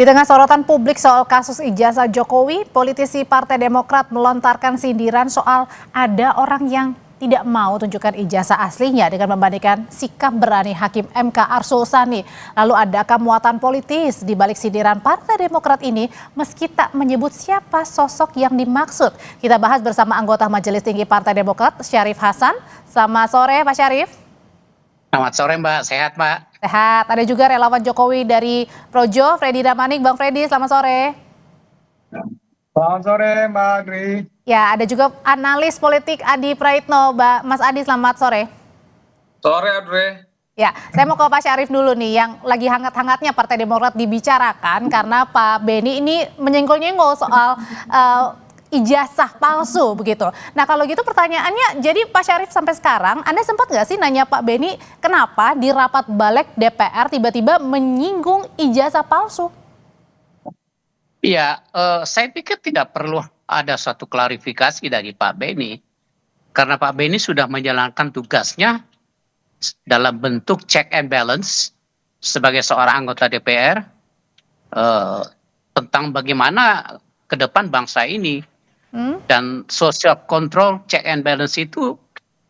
Di tengah sorotan publik soal kasus ijazah Jokowi, politisi Partai Demokrat melontarkan sindiran soal ada orang yang tidak mau tunjukkan ijazah aslinya dengan membandingkan sikap berani Hakim MK Arsul Sani. Lalu adakah muatan politis di balik sindiran Partai Demokrat ini meski tak menyebut siapa sosok yang dimaksud? Kita bahas bersama anggota Majelis Tinggi Partai Demokrat, Syarif Hasan. Selamat sore Pak Syarif. Selamat sore Mbak, sehat Mbak? Sehat. Ada juga relawan Jokowi dari Projo, Freddy Damanik. Bang Freddy, selamat sore. Selamat sore Mbak Adri. Ya, ada juga analis politik Adi Praitno. Mas Adi, selamat sore. Sore Adri. Ya, saya mau ke Pak Syarif dulu nih, yang lagi hangat-hangatnya Partai Demokrat dibicarakan karena Pak Beni ini menyenggol-nyenggol soal ijazah palsu begitu. Nah kalau gitu pertanyaannya, jadi Pak Syarif sampai sekarang Anda sempat nggak sih nanya Pak Beni kenapa di rapat balik DPR tiba-tiba menyinggung ijazah palsu? Iya, saya pikir tidak perlu ada suatu klarifikasi dari Pak Beni. Karena Pak Beni sudah menjalankan tugasnya dalam bentuk check and balance sebagai seorang anggota DPR tentang bagaimana ke depan bangsa ini. Dan social control, check and balance itu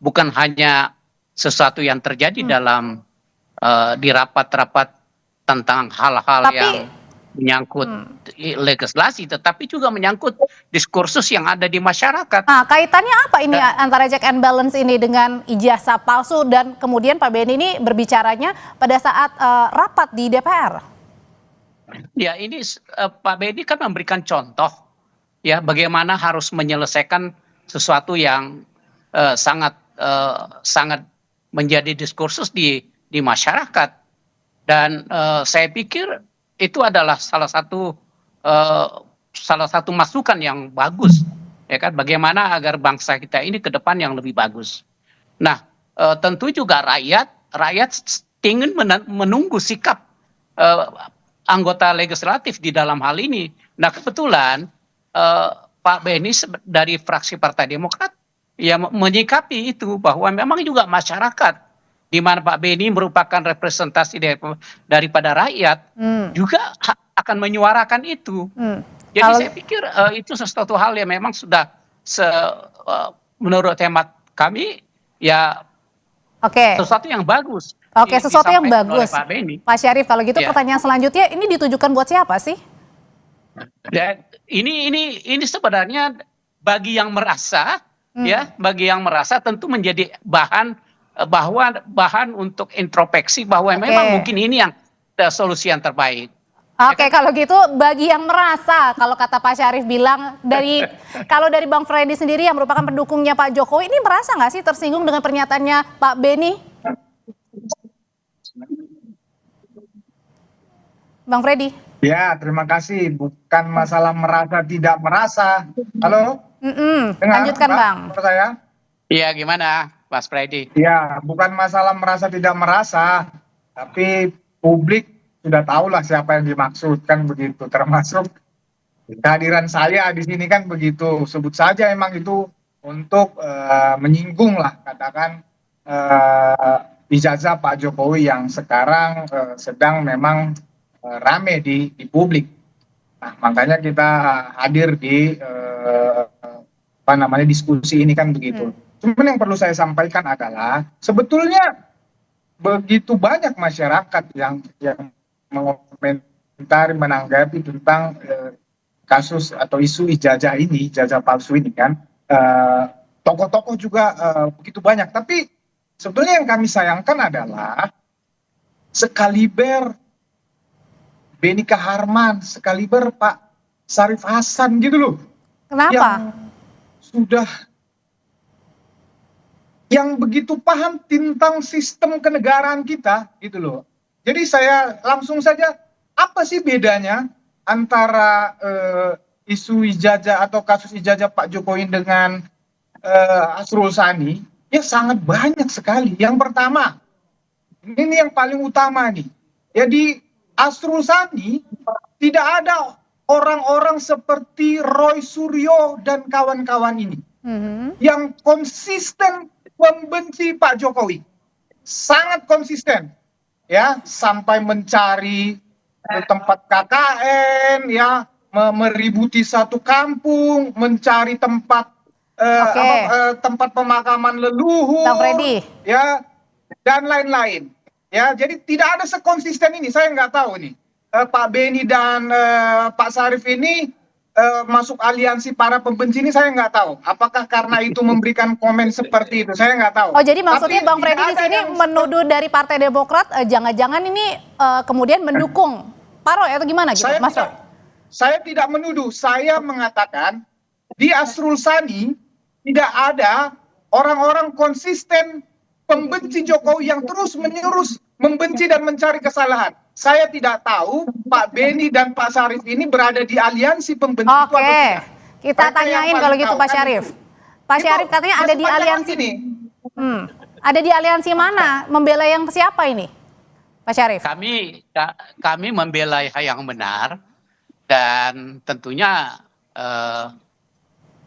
bukan hanya sesuatu yang terjadi dalam di rapat-rapat tentang hal-hal yang menyangkut legislasi, tetapi juga menyangkut diskursus yang ada di masyarakat. Nah, kaitannya apa ini antara check and balance ini dengan ijazah palsu dan kemudian Pak Beni ini berbicaranya pada saat rapat di DPR? Ya, ini Pak Beni kan memberikan contoh. Ya, bagaimana harus menyelesaikan sesuatu yang sangat menjadi diskursus di masyarakat, dan saya pikir itu adalah salah satu masukan yang bagus, ya kan, bagaimana agar bangsa kita ini ke depan yang lebih bagus. Nah, tentu juga rakyat ingin menunggu sikap anggota legislatif di dalam hal ini. Nah, kebetulan Pak Beni dari fraksi Partai Demokrat ya menyikapi itu, bahwa memang juga masyarakat di mana Pak Beni merupakan representasi daripada rakyat juga akan menyuarakan itu. Jadi saya pikir itu sesuatu hal yang memang sudah menurut hemat kami ya sesuatu yang bagus. Oke, sesuatu yang bagus. Pak Syarif, kalau gitu pertanyaan selanjutnya ini ditujukan buat siapa sih? Dan ini sebenarnya bagi yang merasa bagi yang merasa tentu menjadi bahan untuk introspeksi bahwa memang mungkin ini yang solusi yang terbaik. Oke, kalau gitu bagi yang merasa, kalau kata Pak Syarif bilang kalau dari Bang Freddy sendiri yang merupakan pendukungnya Pak Jokowi, ini merasa nggak sih tersinggung dengan pernyataannya Pak Beni? Bang Freddy. Ya, terima kasih. Bukan masalah merasa tidak merasa. Halo? Lanjutkan Bang. Saya? Iya, gimana Mas Freddy? Ya, bukan masalah merasa tidak merasa, tapi publik sudah tahulah siapa yang dimaksud, kan begitu. Termasuk kehadiran saya di sini kan begitu. Sebut saja emang itu untuk menyinggung lah, katakan ijazah Pak Jokowi yang sekarang sedang memang rame di publik. Nah, makanya kita hadir di diskusi ini kan begitu. Cuman yang perlu saya sampaikan adalah sebetulnya begitu banyak masyarakat yang mengomentari, menanggapi tentang kasus atau isu ijazah palsu ini kan. Tokoh-tokoh juga begitu banyak. Tapi sebetulnya yang kami sayangkan adalah sekaliber Beni Kaharman, sekaliber Pak Syarif Hasan gitu loh. Kenapa? Yang begitu paham tentang sistem kenegaraan kita gitu loh. Jadi saya langsung saja, apa sih bedanya antara isu ijazah atau kasus ijazah Pak Jokowi dengan Arsul Sani? Ya sangat banyak sekali. Yang pertama, ini yang paling utama nih. Jadi Arsul Sani tidak ada orang-orang seperti Roy Suryo dan kawan-kawan ini yang konsisten membenci Pak Jokowi, sangat konsisten, ya, sampai mencari tempat KKN, ya, meributi satu kampung, mencari tempat tempat pemakaman Bang leluhur, Freddy. ya, dan lain-lain. Ya, jadi tidak ada sekonsisten ini. Saya nggak tahu nih, Pak Beni dan Pak Sarif ini masuk aliansi para pembenci ini, saya nggak tahu. Apakah karena itu memberikan komen seperti itu? Saya nggak tahu. Oh, jadi maksudnya Tapi Bang Freddy tidak di ada sini yang menuduh dari Partai Demokrat jangan-jangan ini kemudian mendukung Pak Roy atau gimana gitu, Mas Roy? Saya tidak menuduh. Saya mengatakan di Asrul Sani tidak ada orang-orang konsisten pembenci Jokowi yang terus-menerus membenci dan mencari kesalahan. Saya tidak tahu Pak Beni dan Pak Sarif ini berada di aliansi pembenci itu atau Oke, tidak. kita Mereka yang tanyain paling kalau gitu tahu, Pak kan Syarif. itu. Pak Itu Syarif katanya ada di semacam aliansi. ini. Ada di aliansi mana? Membela yang siapa ini, Pak Syarif? Kami membela yang benar dan tentunya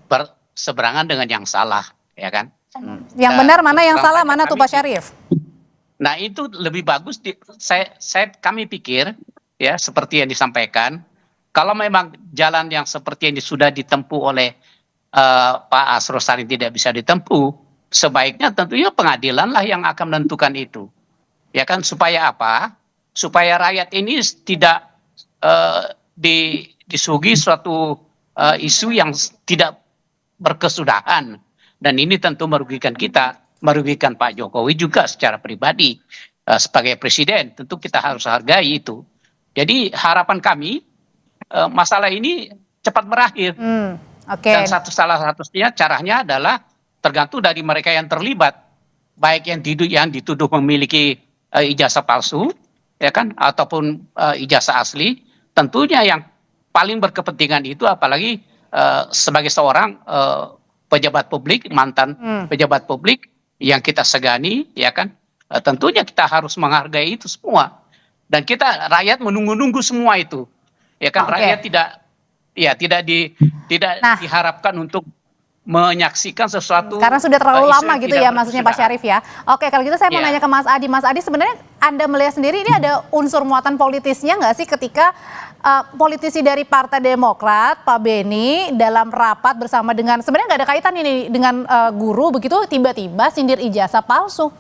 berseberangan dengan yang salah, ya kan? Yang benar mana, yang salah mana tuh Pak Syarif? Nah, itu lebih bagus kami pikir, ya, seperti yang disampaikan, kalau memang jalan yang seperti ini sudah ditempuh oleh Pak Asrul Sani tidak bisa ditempuh, sebaiknya tentunya pengadilan lah yang akan menentukan itu, ya kan? Supaya apa? Supaya rakyat ini tidak disuguhi suatu isu yang tidak berkesudahan, dan ini tentu merugikan kita, merugikan Pak Jokowi juga secara pribadi sebagai presiden. Tentu kita harus hargai itu. Jadi harapan kami masalah ini cepat berakhir. Dan salah satunya caranya adalah tergantung dari mereka yang terlibat, baik yang dituduh memiliki ijazah palsu, ya kan, ataupun ijazah asli. Tentunya yang paling berkepentingan itu, apalagi sebagai seorang pejabat publik, mantan pejabat publik yang kita segani, ya kan, tentunya kita harus menghargai itu semua. Dan kita rakyat menunggu-nunggu semua itu, ya kan. Rakyat tidak diharapkan untuk menyaksikan sesuatu karena sudah terlalu lama gitu ya, tidak maksudnya Pak Syarif ya. Oke, kalau gitu saya mau nanya ke Mas Adi. Mas Adi, sebenarnya Anda melihat sendiri ini ada unsur muatan politisnya nggak sih ketika politisi dari Partai Demokrat, Pak Beni, dalam rapat bersama dengan, sebenarnya nggak ada kaitan ini dengan guru begitu, tiba-tiba sindir ijazah palsu?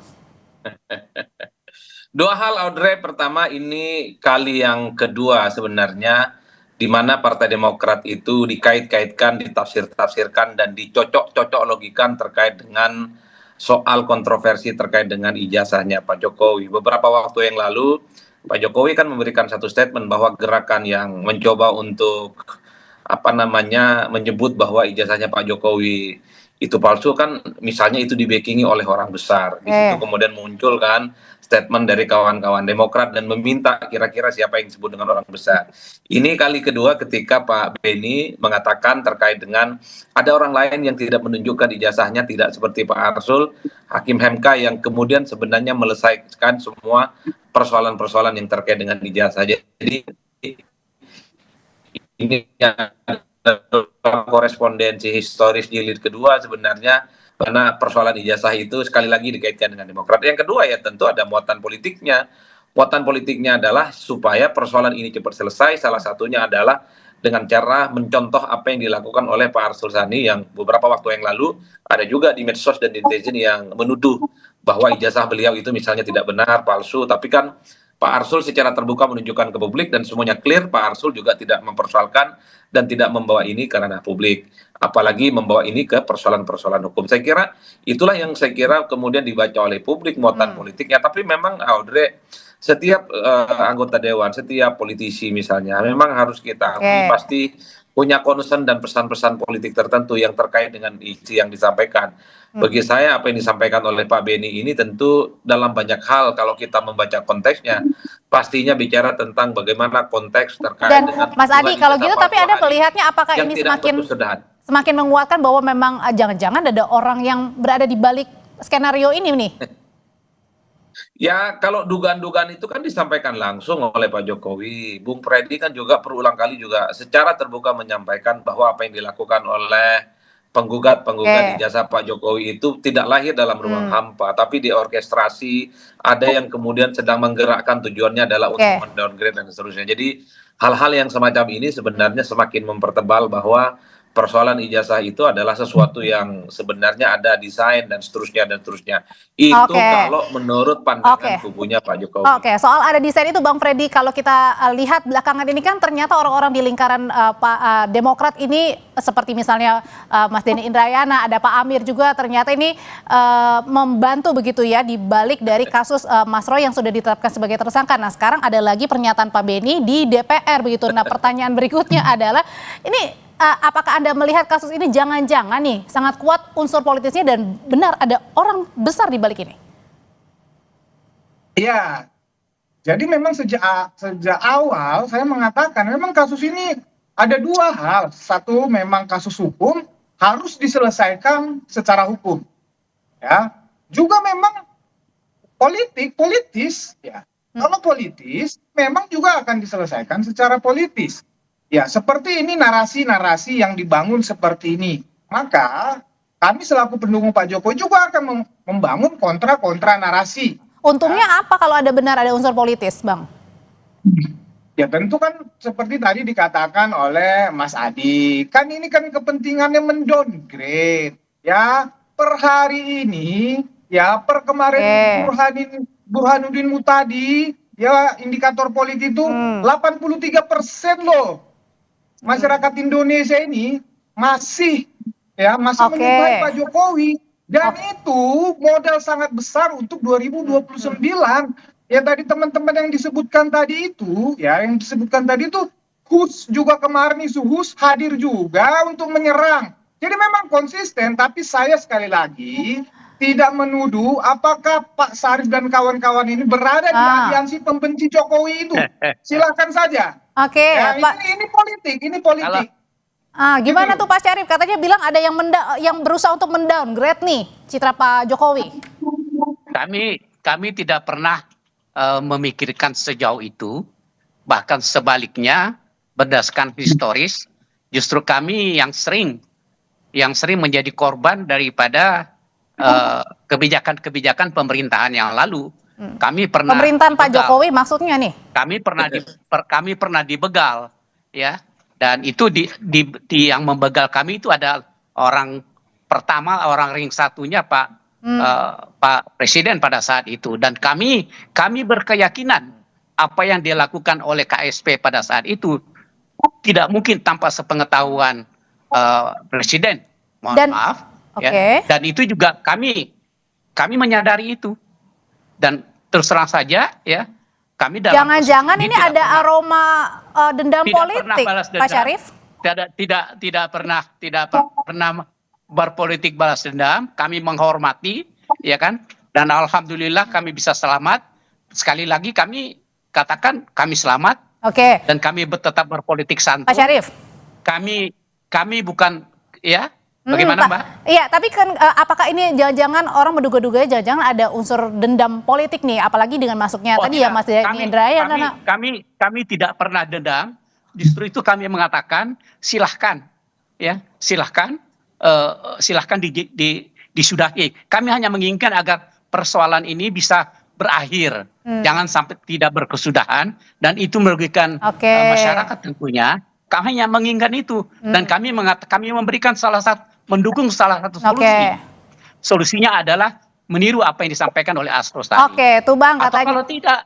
Dua hal, Audrey. Pertama, ini kali yang kedua sebenarnya di mana Partai Demokrat itu dikait-kaitkan, ditafsir-tafsirkan, dan dicocok-cocok logikan terkait dengan soal kontroversi terkait dengan ijazahnya Pak Jokowi. Beberapa waktu yang lalu, Pak Jokowi kan memberikan satu statement bahwa gerakan yang mencoba untuk menyebut bahwa ijazahnya Pak Jokowi itu palsu kan, misalnya itu dibackingi oleh orang besar. Di situ kemudian muncul kan statement dari kawan-kawan Demokrat dan meminta kira-kira siapa yang disebut dengan orang besar. Ini kali kedua ketika Pak Beni mengatakan terkait dengan ada orang lain yang tidak menunjukkan ijazahnya, tidak seperti Pak Arsul, Hakim MK yang kemudian sebenarnya melesaikan semua persoalan-persoalan yang terkait dengan ijazah. Jadi ini korespondensi historis jilid kedua sebenarnya, karena persoalan ijazah itu sekali lagi dikaitkan dengan Demokrat. Yang kedua ya tentu ada muatan politiknya. Muatan politiknya adalah supaya persoalan ini cepat selesai. Salah satunya adalah dengan cara mencontoh apa yang dilakukan oleh Pak Arsul Sani yang beberapa waktu yang lalu ada juga di medsos dan di netizen yang menuduh bahwa ijazah beliau itu misalnya tidak benar, palsu. Tapi kan Pak Arsul secara terbuka menunjukkan ke publik dan semuanya clear. Pak Arsul juga tidak mempersoalkan dan tidak membawa ini ke ranah publik, apalagi membawa ini ke persoalan-persoalan hukum. Saya kira itulah yang saya kira kemudian dibaca oleh publik muatan politiknya. Tapi memang Audrey, setiap anggota dewan, setiap politisi misalnya, memang harus kita akui pasti punya concern dan pesan-pesan politik tertentu yang terkait dengan isi yang disampaikan. Bagi saya apa yang disampaikan oleh Pak Beni ini tentu dalam banyak hal kalau kita membaca konteksnya pastinya bicara tentang bagaimana konteks terkait dan dengan Mas Adi kalau gitu, tapi Anda melihatnya apakah ini semakin menguatkan bahwa memang jangan-jangan ada orang yang berada di balik skenario ini nih? Ya, kalau dugaan-dugaan itu kan disampaikan langsung oleh Pak Jokowi. Bung Freddy kan juga berulang kali juga secara terbuka menyampaikan bahwa apa yang dilakukan oleh penggugat Oke. ijazah Pak Jokowi itu tidak lahir dalam ruang hampa, tapi diorkestrasi, ada yang kemudian sedang menggerakkan tujuannya adalah untuk Oke. mendowngrade dan seterusnya. Jadi hal-hal yang semacam ini sebenarnya semakin mempertebal bahwa persoalan ijazah itu adalah sesuatu yang sebenarnya ada desain dan seterusnya dan seterusnya. Itu Oke. kalau menurut pandangan Oke. kubunya Pak Jokowi. Oke, soal ada desain itu Bang Freddy, kalau kita lihat belakangan ini kan ternyata orang-orang di lingkaran Demokrat ini seperti misalnya Mas Denny Indrayana, ada Pak Amir juga ternyata ini membantu begitu ya di balik dari kasus Mas Roy yang sudah ditetapkan sebagai tersangka. Nah, sekarang ada lagi pernyataan Pak Benny di DPR begitu. Nah, pertanyaan berikutnya adalah ini apakah Anda melihat kasus ini jangan-jangan nih sangat kuat unsur politisnya dan benar ada orang besar di balik ini? Ya, jadi memang sejak awal saya mengatakan memang kasus ini ada dua hal. Satu, memang kasus hukum harus diselesaikan secara hukum. Ya, juga memang politis ya. Kalau politis memang juga akan diselesaikan secara politis. Ya, seperti ini narasi-narasi yang dibangun seperti ini. Maka kami selaku pendukung Pak Jokowi juga akan membangun kontra-kontra narasi. Untungnya apa kalau ada benar ada unsur politis, Bang? Ya tentu kan seperti tadi dikatakan oleh Mas Adi, kan ini kan kepentingannya mendowngrade. Ya, per hari ini, ya per kemarin Burhanuddin Muhtadi, ya indikator politik itu 83% loh. Masyarakat Indonesia ini masih menyukai Pak Jokowi. Dan itu modal sangat besar untuk 2029. Ya tadi teman-teman yang disebutkan tadi itu, Hus juga kemarin isu Hus hadir juga untuk menyerang. Jadi memang konsisten, tapi saya sekali lagi tidak menuduh apakah Pak Syarif dan kawan-kawan ini berada di aliansi pembenci Jokowi itu. Silakan saja. Oke, ya, Pak. Ini politik. Gimana tuh Pak Syarif? Katanya bilang ada yang berusaha untuk mendowngrade nih citra Pak Jokowi. Kami tidak pernah memikirkan sejauh itu. Bahkan sebaliknya, berdasarkan historis, justru kami yang sering menjadi korban daripada kebijakan-kebijakan pemerintahan yang lalu. Kami pernah pemerintahan Pak Jokowi maksudnya nih. Kami pernah dibegal, ya. Dan itu yang membegal kami itu ada orang ring satunya Pak Presiden pada saat itu. Dan kami berkeyakinan apa yang dilakukan oleh KSP pada saat itu tidak mungkin tanpa sepengetahuan Presiden. Maaf. Ya. Dan itu juga kami menyadari itu. Dan terus terang saja ya. Jangan-jangan ini ada aroma dendam politik, Pak Syarif? Tidak pernah berpolitik balas dendam. Kami menghormati, ya kan? Dan alhamdulillah kami bisa selamat. Sekali lagi kami katakan kami selamat. Oke. Dan kami tetap berpolitik santun. Pak Syarif. Kami bukan ya. Bagaimana Mbak? Iya, tapi kan apakah ini jangan-jangan orang menduga-duga jangan-jangan ada unsur dendam politik nih, apalagi dengan masuknya tadi ya Mas Denny Indrayana. Kami tidak pernah dendam, justru itu kami mengatakan silahkan disudahi. Kami hanya menginginkan agar persoalan ini bisa berakhir, jangan sampai tidak berkesudahan dan itu merugikan masyarakat tentunya. Kami hanya menginginkan itu dan kami memberikan mendukung salah satu solusi. Solusinya adalah meniru apa yang disampaikan oleh Astros tadi. Oke, tuh Bang katanya. Atau kalau tidak,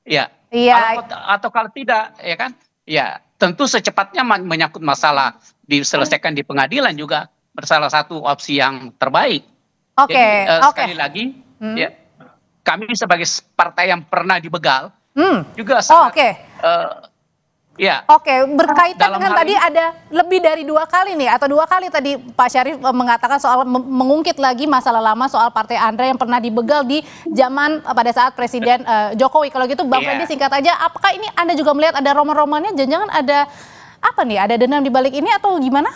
ya. Iya. Atau kalau tidak, ya kan? Ya, tentu secepatnya menyangkut masalah diselesaikan di pengadilan juga salah satu opsi yang terbaik. Jadi, sekali lagi, ya, kami sebagai partai yang pernah dibegal juga sangat. Ya. Oke, berkaitan dengan tadi ada lebih dari 2 kali nih atau 2 kali tadi Pak Syarif mengatakan soal mengungkit lagi masalah lama soal Partai Anda yang pernah dibegal di zaman pada saat Presiden Jokowi. Kalau gitu Bang Freddy singkat aja, apakah ini Anda juga melihat ada roman-romannya? Jangan-jangan ada apa nih? Ada dendam di balik ini atau gimana?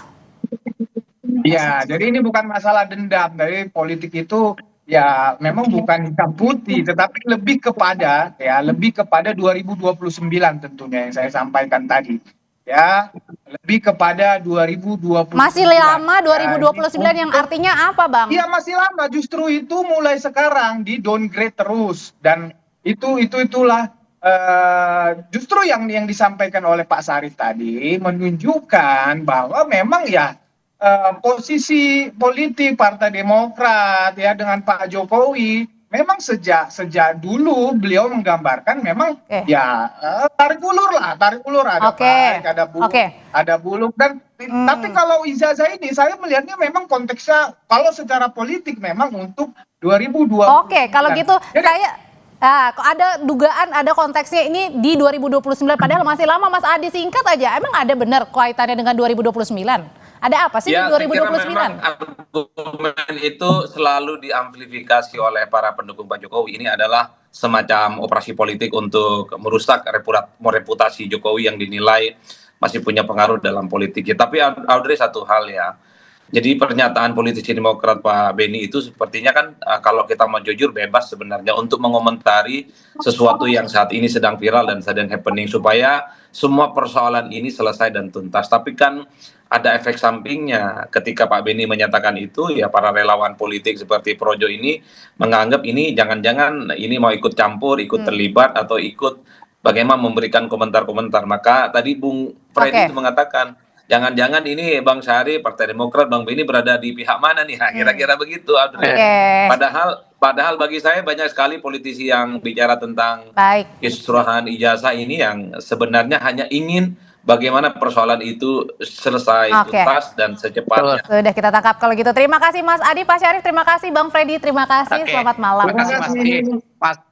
Ya, jadi ini bukan masalah dendam. Dari politik itu ya memang bukan hitam putih, tetapi lebih kepada 2029 tentunya yang saya sampaikan tadi. ya lebih kepada 2029. Masih lama Ya, 2029 yang artinya apa, Bang? iya masih lama, justru itu mulai sekarang di downgrade terus, dan itulah justru yang disampaikan oleh Pak Sarif tadi menunjukkan bahwa memang ya posisi politik Partai Demokrat ya dengan Pak Jokowi memang sejak dulu beliau menggambarkan memang ya tarik ulur ada baik, ada buluk dan tapi kalau ijazah ini saya melihatnya memang konteksnya kalau secara politik memang untuk 2020. Oke, kalau gitu kok ada dugaan ada konteksnya ini di 2029 padahal masih lama. Mas Adi, singkat aja, emang ada benar kaitannya dengan 2029? Ada apa sih ya, di 2029? Saya kira memang argumen itu selalu diamplifikasi oleh para pendukung Pak Jokowi. Ini adalah semacam operasi politik untuk merusak reputasi Jokowi yang dinilai masih punya pengaruh dalam politik. Tapi Audrey, satu hal ya. Jadi pernyataan politisi Demokrat Pak Beni itu sepertinya kan kalau kita mau jujur bebas sebenarnya untuk mengomentari sesuatu yang saat ini sedang viral dan sedang happening supaya semua persoalan ini selesai dan tuntas. Tapi kan ada efek sampingnya ketika Pak Beni menyatakan itu, ya para relawan politik seperti Projo ini menganggap ini jangan-jangan ini mau ikut campur, ikut terlibat atau ikut bagaimana memberikan komentar-komentar. Maka tadi Bung Freddy itu mengatakan jangan-jangan ini Bang Syarif, Partai Demokrat, Bang Beni berada di pihak mana nih? Kira-kira begitu, Audrey. Padahal bagi saya banyak sekali politisi yang bicara tentang kisruhan ijazah ini yang sebenarnya hanya ingin bagaimana persoalan itu selesai tuntas dan secepatnya. Sudah kita tangkap kalau gitu. Terima kasih Mas Adi, Pak Syarif, terima kasih Bang Freddy, terima kasih. Selamat malam. Terima kasih Mas.